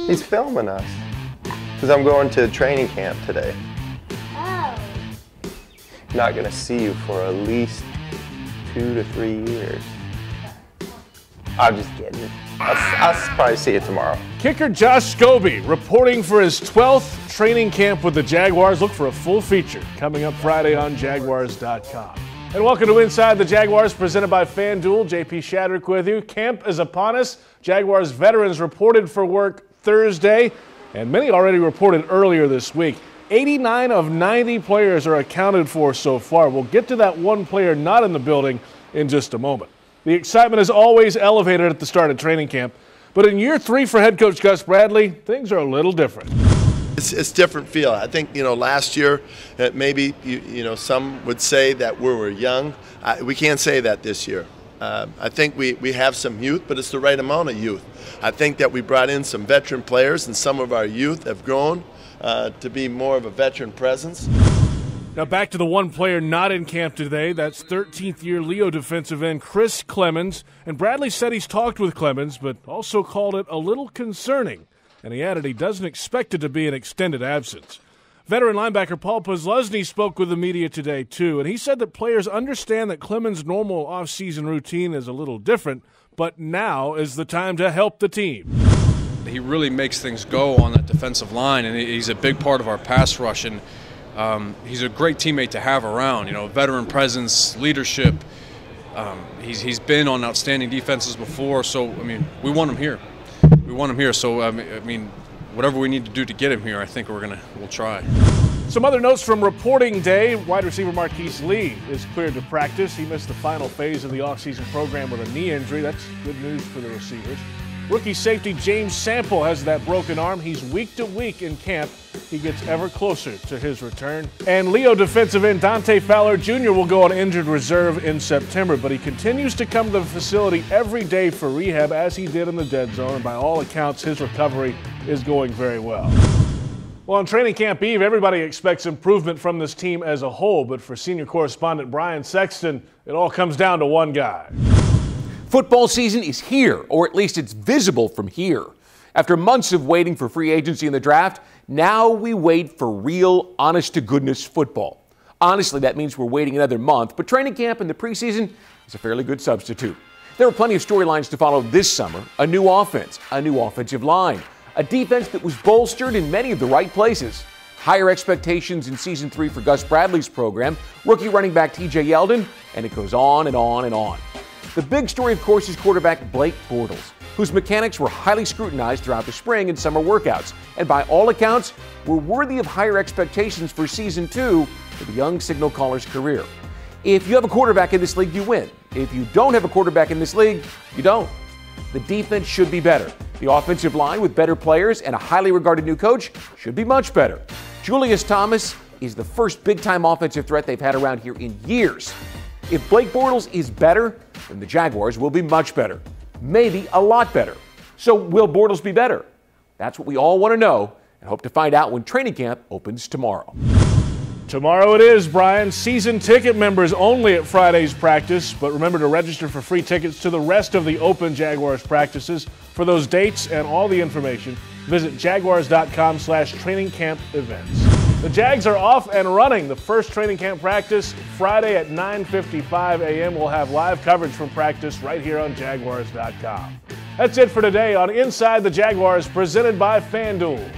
He's filming us. Because I'm going to training camp today. Oh. Not going to see you for at least 2 to 3 years. I'm just kidding. I'll probably see you tomorrow. Kicker Josh Scobie reporting for his 12th training camp with the Jaguars. Look for a full feature coming up Friday on Jaguars.com. And welcome to Inside the Jaguars, presented by FanDuel. JP Shadrick with you. Camp is upon us. Jaguars veterans reported for work Thursday, and many already reported earlier this week. 89 of 90 players are accounted for so far. We'll get to that one player not in the building in just a moment. The excitement is always elevated at the start of training camp, but in year 3 for head coach Gus Bradley, things are a little different. It's different feel. I think, last year, maybe, some would say that we were young. We can't say that this year. I think we have some youth, but it's the right amount of youth. I think that we brought in some veteran players, and some of our youth have grown to be more of a veteran presence. Now back to the one player not in camp today. That's 13th-year Leo defensive end Chris Clemons. And Bradley said he's talked with Clemons, but also called it a little concerning. And he added he doesn't expect it to be an extended absence. Veteran linebacker Paul Posluszny spoke with the media today, too, and he said that players understand that Clemons' normal offseason routine is a little different, but now is the time to help the team. He really makes things go on that defensive line, and he's a big part of our pass rush, and he's a great teammate to have around. Veteran presence, leadership. He's been on outstanding defenses before, so, we want him here. We want him here, so, whatever we need to do to get him here, I think we'll try. Some other notes from reporting day. Wide receiver Marquise Lee is cleared to practice. He missed the final phase of the offseason program with a knee injury. That's good news for the receivers. Rookie safety James Sample has that broken arm. He's week to week in camp. He gets ever closer to his return. And Leo defensive end Dante Fowler Jr. will go on injured reserve in September, but he continues to come to the facility every day for rehab, as he did in the dead zone, and by all accounts, his recovery is going very well. Well, on training camp eve, everybody expects improvement from this team as a whole, but for senior correspondent Brian Sexton, it all comes down to one guy. Football season is here, or at least it's visible from here. After months of waiting for free agency and the draft, now we wait for real, honest-to-goodness football. Honestly, that means we're waiting another month, but training camp and the preseason is a fairly good substitute. There are plenty of storylines to follow this summer. A new offense, a new offensive line, a defense that was bolstered in many of the right places, higher expectations in Season 3 for Gus Bradley's program, rookie running back TJ Yeldon, and it goes on and on and on. The big story, of course, is quarterback Blake Bortles, whose mechanics were highly scrutinized throughout the spring and summer workouts, and by all accounts, were worthy of higher expectations for Season 2 for the young signal caller's career. If you have a quarterback in this league, you win. If you don't have a quarterback in this league, you don't. The defense should be better. The offensive line, with better players and a highly regarded new coach, should be much better. Julius Thomas is the first big-time offensive threat they've had around here in years. If Blake Bortles is better, then the Jaguars will be much better. Maybe a lot better. So will Bortles be better? That's what we all want to know and hope to find out when training camp opens tomorrow. Tomorrow it is, Brian. Season ticket members only at Friday's practice, but remember to register for free tickets to the rest of the open Jaguars practices. For those dates and all the information, visit jaguars.com/training camp events. The Jags are off and running. The first training camp practice Friday at 9:55 a.m. We'll have live coverage from practice right here on Jaguars.com. That's it for today on Inside the Jaguars, presented by FanDuel.